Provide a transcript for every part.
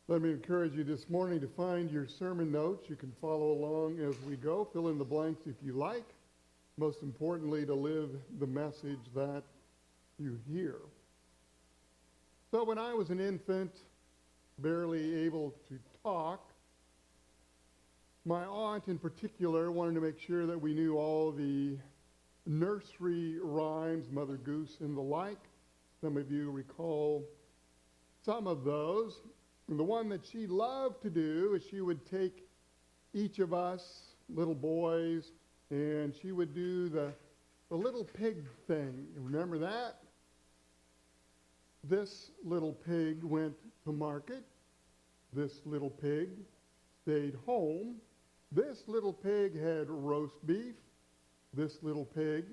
Let me encourage you this morning to find your sermon notes. You can follow along as we go. Fill in the blanks if you like. Most importantly, to live the message that you hear. So when I was an infant, barely able to talk, my aunt in particular wanted to make sure that we knew all the nursery rhymes, Mother Goose and the like. Some of you recall some of those. And the one that she loved to do is she would take each of us, little boys, and she would do the little pig thing. Remember that? This little pig went to market. This little pig stayed home. This little pig had roast beef. This little pig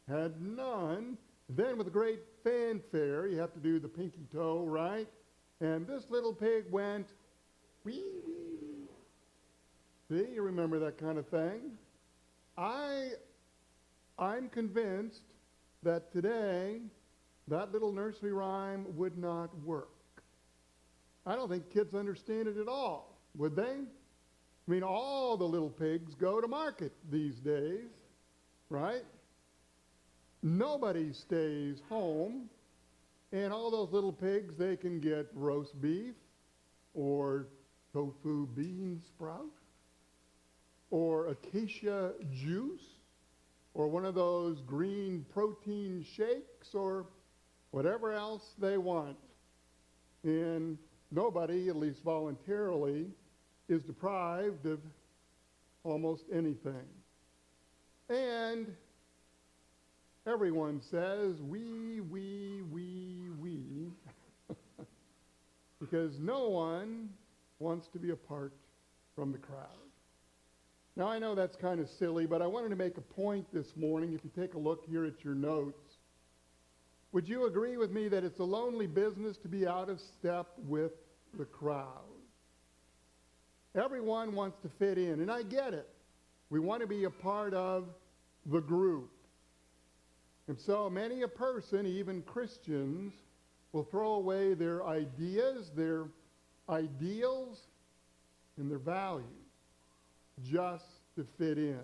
had none. Then with a great fanfare, you have to do the pinky toe, right? And this little pig went, wee, wee, wee. See, you remember that kind of thing? I'm convinced that today that little nursery rhyme would not work. I don't think kids understand it at all, would they? I mean, all the little pigs go to market these days, right? Nobody stays home. And all those little pigs, they can get roast beef or tofu bean sprout or acacia juice or one of those green protein shakes or whatever else they want. And nobody, at least voluntarily, is deprived of almost anything. And everyone says, we, because no one wants to be apart from the crowd. Now, I know that's kind of silly, but I wanted to make a point this morning. If you take a look here at your notes, would you agree with me that it's a lonely business to be out of step with the crowd? Everyone wants to fit in, and I get it. We want to be a part of the group. And so many a person, even Christians, will throw away their ideas, their ideals, and their values just to fit in.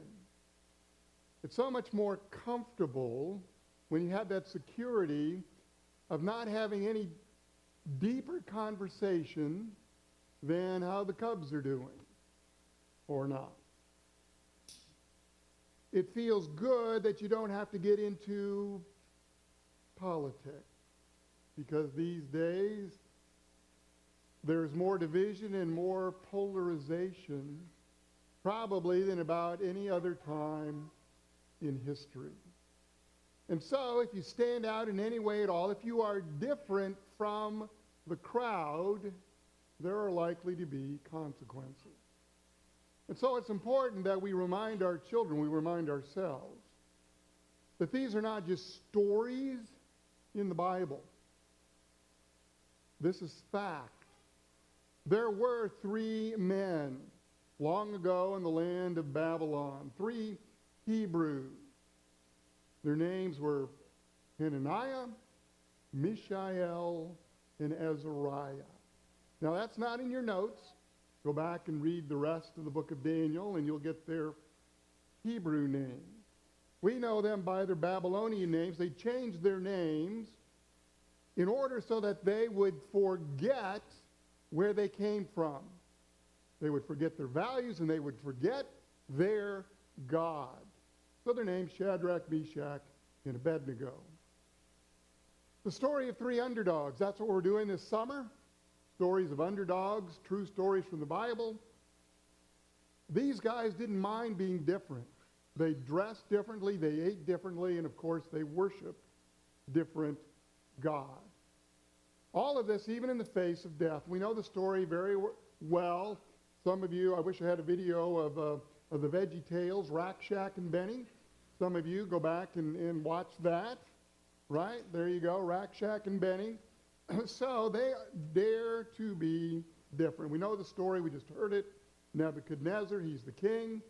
It's so much more comfortable when you have that security of not having any deeper conversation than how the Cubs are doing or not. It feels good that you don't have to get into politics, because these days there's more division and more polarization probably than about any other time in history. And so if you stand out in any way at all, if you are different from the crowd, there are likely to be consequences. And so it's important that we remind our children, we remind ourselves, that these are not just stories in the Bible. This is fact. There were 3 men long ago in the land of Babylon, 3 Hebrews. Their names were Hananiah, Mishael, and Azariah. Now that's not in your notes. Go back and read the rest of the book of Daniel, and you'll get their Hebrew names. We know them by their Babylonian names. They changed their names in order so that they would forget where they came from. They would forget their values, and they would forget their God. So their names Shadrach, Meshach, and Abednego. The story of 3 underdogs. That's what we're doing this summer. Stories of underdogs, true stories from the Bible. These guys didn't mind being different. They dressed differently, they ate differently, and of course they worshiped different gods. All of this even in the face of death. We know the story very well. Some of you, I wish I had a video of the Veggie Tales, Rack, Shack, and Benny. Some of you go back and watch that. Right? There you go, Rack, Shack, and Benny. So they dare to be different. We know the story. We just heard it. Nebuchadnezzar, he's the king.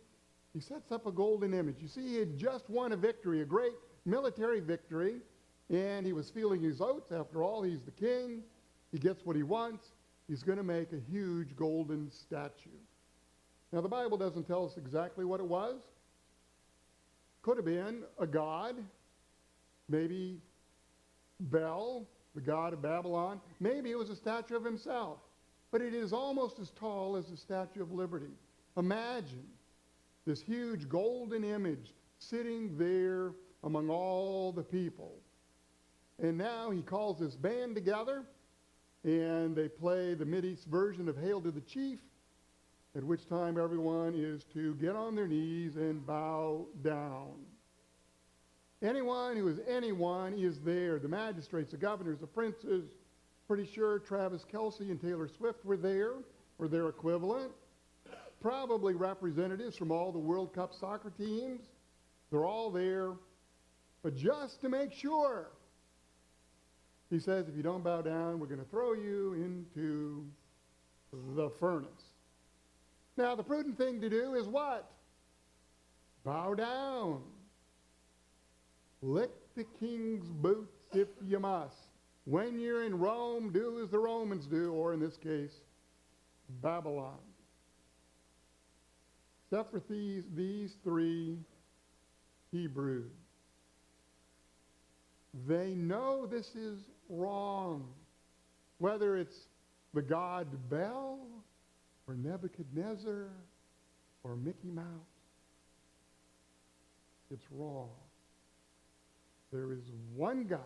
He sets up a golden image. You see, he had just won a victory, a great military victory, and he was feeling his oats. After all, he's the king. He gets what he wants. he's going to make a huge golden statue. Now, the Bible doesn't tell us exactly what it was. Could have been a god, maybe Bel, the god of Babylon. Maybe it was a statue of himself. But it is almost as tall as the Statue of Liberty. Imagine this huge golden image sitting there among all the people. And now he calls this band together, and they play the Mideast version of Hail to the Chief, at which time everyone is to get on their knees and bow down. Anyone who is anyone is there. The magistrates, the governors, the princes. Pretty sure Travis Kelce and Taylor Swift were there, or their equivalent. Probably representatives from all the World Cup soccer teams. They're all there. But just to make sure, he says, if you don't bow down, we're going to throw you into the furnace. Now, the prudent thing to do is what? Bow down. Lick the king's boots if you must. When you're in Rome, do as the Romans do, or in this case, Babylon. Except for these three Hebrews. They know this is wrong. Whether it's the god Bel, or Nebuchadnezzar, or Mickey Mouse. It's wrong. There is one God,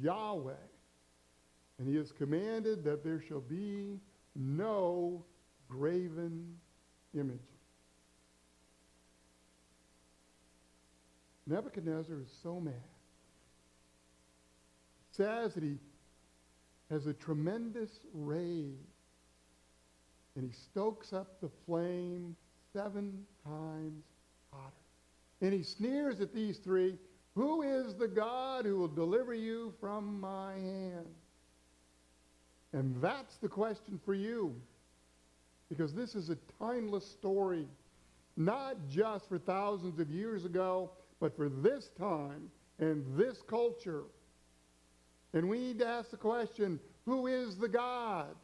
Yahweh, and he has commanded that there shall be no graven image. Nebuchadnezzar is so mad. It says that he has a tremendous rage, and he stokes up the flame 7 times hotter. And he sneers at these three. Who is the God who will deliver you from my hand? And that's the question for you. Because this is a timeless story. Not just for thousands of years ago, but for this time and this culture. And we need to ask the question, who is the God?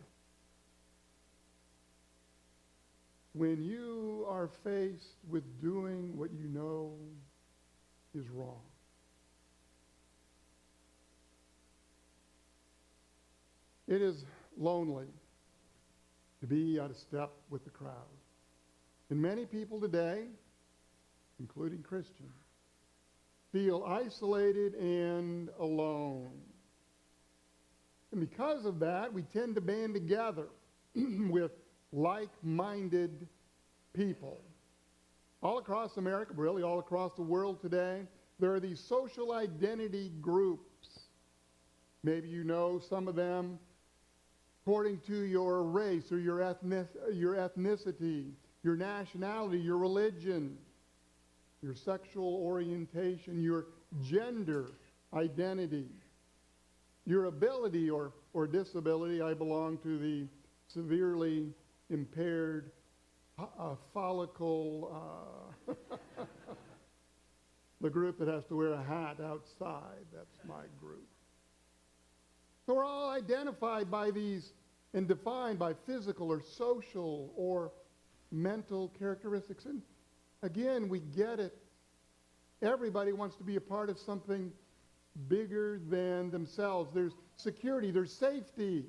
When you are faced with doing what you know is wrong. It is lonely to be out of step with the crowd. And many people today, including Christians, feel isolated and alone. And because of that, we tend to band together with like-minded people. All across America, really all across the world today, there are these social identity groups. Maybe you know some of them according to your race or your ethnicity, your nationality, your religion, your sexual orientation, your gender identity, your ability or disability. I belong to the severely impaired follicle, the group that has to wear a hat outside. That's my group. So we're all identified by these and defined by physical or social or mental characteristics. And again, we get it. Everybody wants to be a part of something bigger than themselves. There's security, there's safety,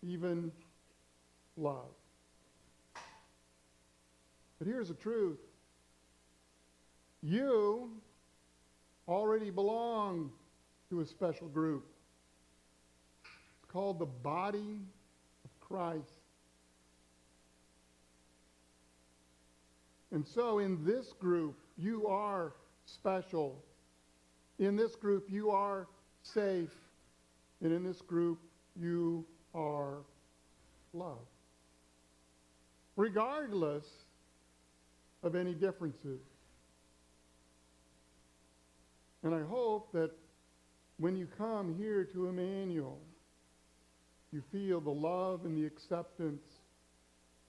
even love. But here's the truth. You already belong to a special group. It's called the body of Christ. And so in this group, you are special. In this group, you are safe. And in this group, you are loved. Regardless of any differences. And I hope that when you come here to Emmanuel, you feel the love and the acceptance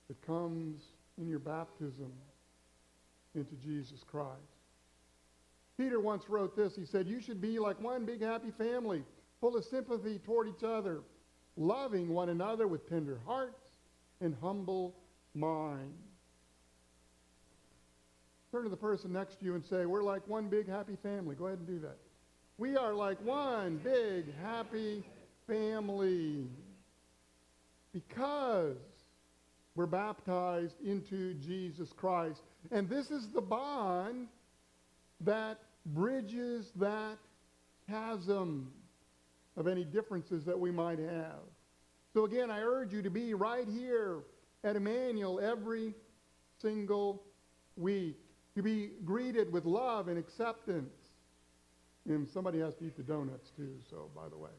that comes in your baptism into Jesus Christ. Peter once wrote this. He said, you should be like one big happy family, full of sympathy toward each other. loving one another with tender hearts and humble minds. Turn to the person next to you and say, we're like one big happy family. Go ahead and do that. We are like one big happy family because we're baptized into Jesus Christ. And this is the bond that bridges that chasm of any differences that we might have. So again, I urge you to be right here at Emmanuel every single week. To be greeted with love and acceptance. And somebody has to eat the donuts too, so by the way.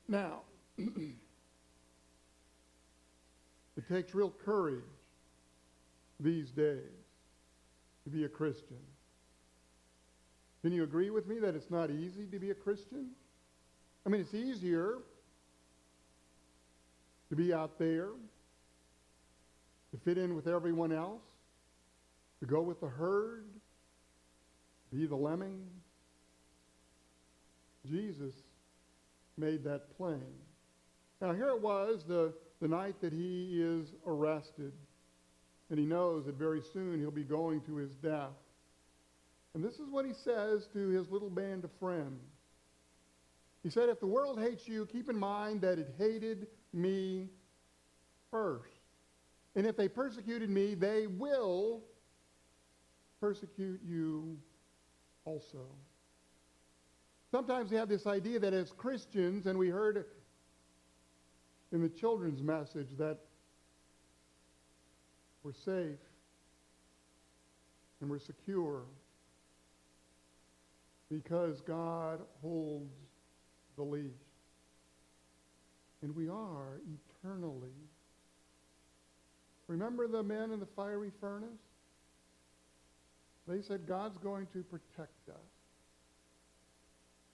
Now, it takes real courage these days to be a Christian. Can you agree with me that it's not easy to be a Christian? I mean, it's easier to be out there, to fit in with everyone else, to go with the herd, be the lemming. Jesus made that plain. Now here it was, the night that he is arrested, and he knows that very soon he'll be going to his death. And this is what he says to his little band of friends. He said, if the world hates you, keep in mind that it hated me first. And if they persecuted me, they will persecute you also. Sometimes we have this idea that as Christians, and we heard in the children's message, that we're safe and we're secure because God holds the leash. And we are eternally. Remember the men in the fiery furnace? They said God's going to protect us.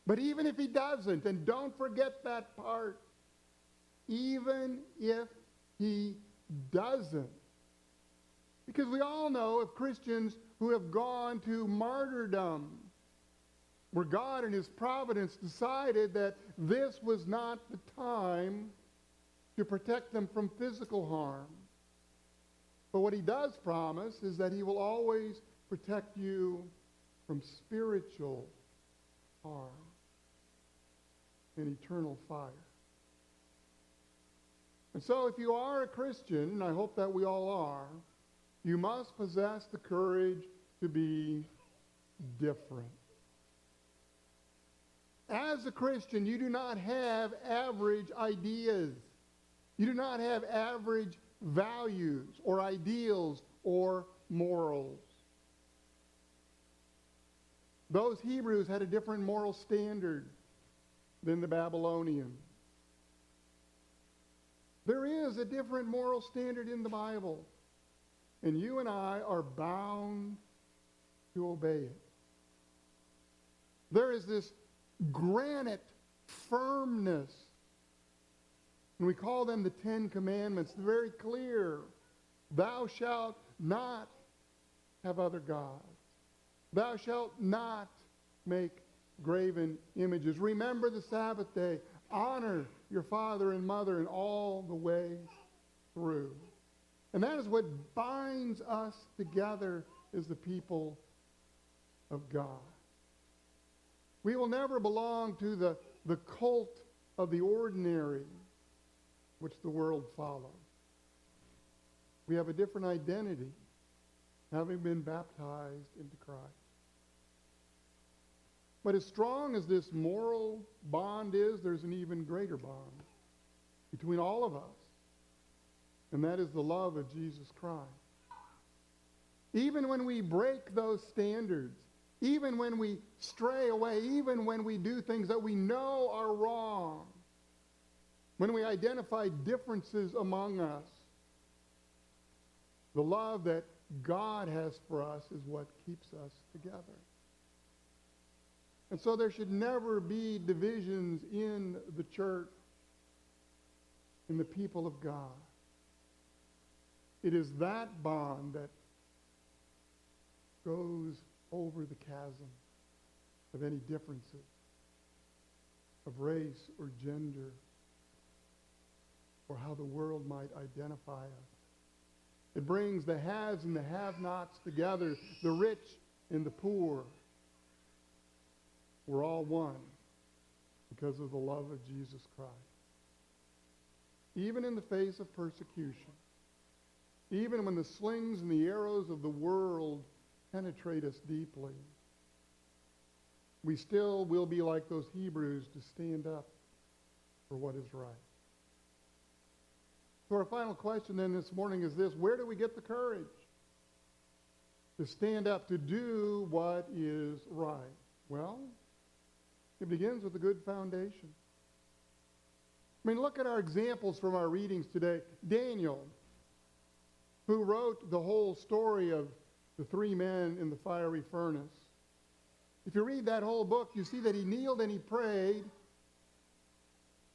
But even if he doesn't, and don't forget that part, even if he doesn't, because we all know of Christians who have gone to martyrdom, where God in his providence decided that this was not the time to protect them from physical harm. But what he does promise is that he will always protect you from spiritual harm and eternal fire. And so if you are a Christian, and I hope that we all are, you must possess the courage to be different. As a Christian, you do not have average ideas. You do not have average values or ideals or morals. Those Hebrews had a different moral standard than the Babylonians. There is a different moral standard in the Bible, and you and I are bound to obey it. There is this granite firmness, and we call them the Ten Commandments. They're very clear. Thou shalt not have other gods. Thou shalt not make graven images. Remember the Sabbath day. Honor your father and mother in all the way through. And that is what binds us together as the people of God. We will never belong to the cult of the ordinary, which the world follows. We have a different identity, having been baptized into Christ. But as strong as this moral bond is, there's an even greater bond between all of us. And that is the love of Jesus Christ. Even when we break those standards, even when we stray away, even when we do things that we know are wrong, when we identify differences among us, the love that God has for us is what keeps us together. And so there should never be divisions in the church, in the people of God. It is that bond that goes over the chasm of any differences. of race or gender or how the world might identify us. It brings the haves and the have-nots together, the rich and the poor. We're all one because of the love of Jesus Christ. Even in the face of persecution, even when the slings and the arrows of the world penetrate us deeply, we still will be like those Hebrews to stand up for what is right. So our final question then this morning is this: where do we get the courage to stand up, to do what is right? Well, it begins with a good foundation. I mean, look at our examples from our readings today. Daniel, who wrote the whole story of the three men in the fiery furnace. If you read that whole book, you see that he kneeled and he prayed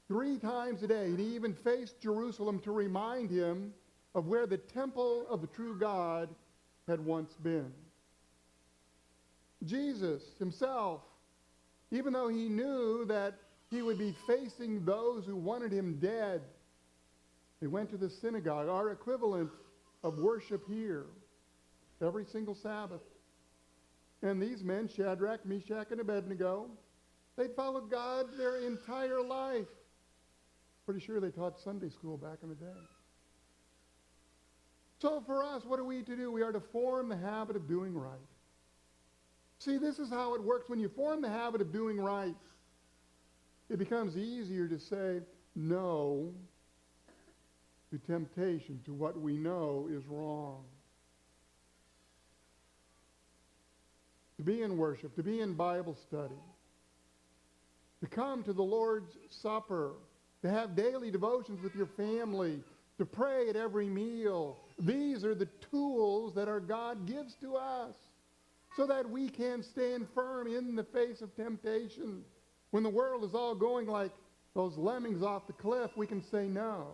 3 times a day. And he even faced Jerusalem to remind him of where the temple of the true God had once been. Jesus himself, even though he knew that he would be facing those who wanted him dead, he went to the synagogue, our equivalent of worship here, every single Sabbath. And these men, Shadrach, Meshach, and Abednego, they'd followed God their entire life. Pretty sure they taught Sunday school back in the day. So for us, what are we to do? We are to form the habit of doing right. See, this is how it works. When you form the habit of doing right, it becomes easier to say no to temptation, to what we know is wrong. To be in worship, to be in Bible study, to come to the Lord's Supper, to have daily devotions with your family, to pray at every meal. These are the tools that our God gives to us so that we can stand firm in the face of temptation. When the world is all going like those lemmings off the cliff, we can say no.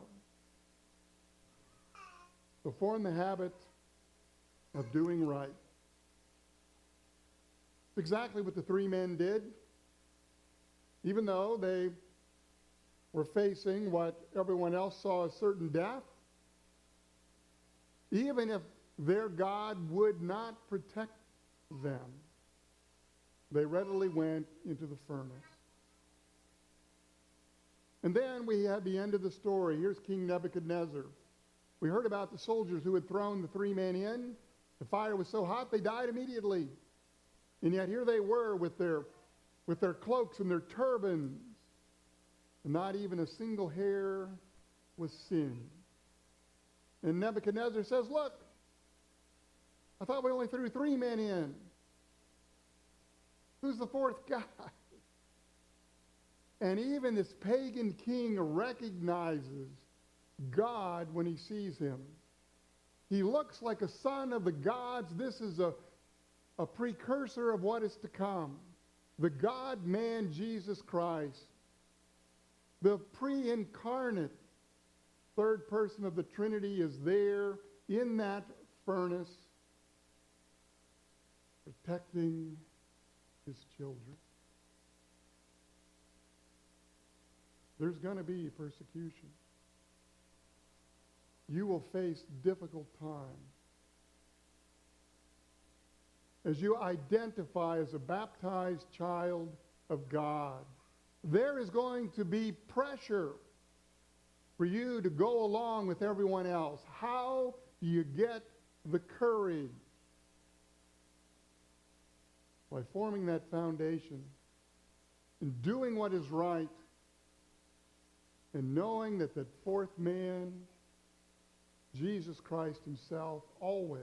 So form the habit of doing right. Exactly what the 3 men did. Even though they were facing what everyone else saw as certain death, even if their God would not protect them, they readily went into the furnace. And then we had the end of the story. Here's King Nebuchadnezzar. We heard about the soldiers who had thrown the 3 men in. The fire was so hot they died immediately. And yet here they were with their cloaks and their turbans. And not even a single hair was singed. And Nebuchadnezzar says, look, I thought we only threw 3 men in. Who's the 4th guy? And even this pagan king recognizes God when he sees him. He looks like a son of the gods. This is a precursor of what is to come. The God-man Jesus Christ, the pre-incarnate 3rd person of the Trinity, is there in that furnace protecting his children. There's going to be persecution. You will face difficult times. As you identify as a baptized child of God, there is going to be pressure for you to go along with everyone else. How do you get the courage? By forming that foundation and doing what is right and knowing that the 4th man, Jesus Christ himself, always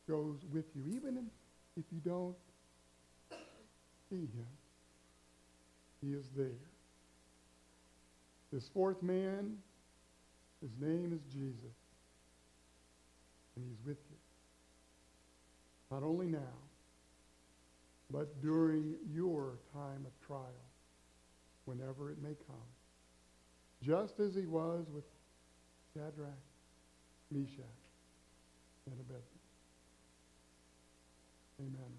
goes with you, even if you don't see him. He is there. This 4th man, his name is Jesus, and he's with you. Not only now, but during your time of trial, whenever it may come. Just as he was with Shadrach, Meshach, and Abednego. Amen.